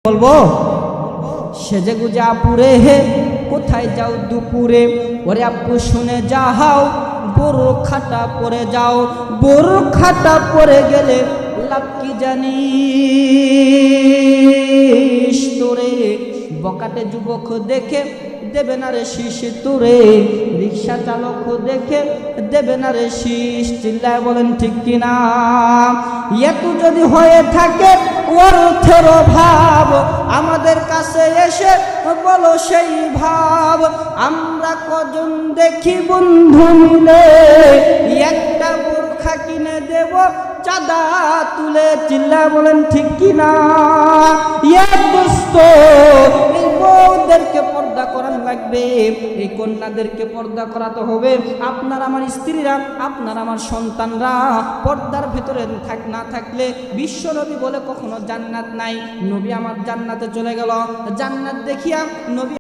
বলবো সেজে গুজে আপুরে হে কোথায় যাও দুপুরে, ওরে আপু শুনে যাও বোরখাটা পরে যাও, বোরখাটা পরে গেলে লাভ কি জানিস তোরে, বকাটে যুবক দেখে দেবে না রে শীষ তোরে, রিক্সা চালক দেখে দেবে না রে শীষ। চিল্লায় বলেন ঠিক কিনা? এত যদি হয়ে থাকে অর্থের অভাব, আমাদের কাছে এসে বলো সেই ভাব। আমরা কজন দেখি বন্ধু মিলে একটা বোরখা কিনে দেব চাঁদা তুলে। চিল্লায় বলেন ঠিক কিনা? দোস্ত, এই বউদেরকে পর্দা করানো লাগবে, এই কন্যাদেরকে পর্দা করাতে হবে। আপনার আমার স্ত্রীরা, আপনার আমার সন্তানরা পর্দার ভেতরে না থাকলে বিশ্ব নবী বলে কখনো জান্নাত নাই। নবী আমার জান্নাতে চলে গেল, জান্নাত দেখিয়া নবী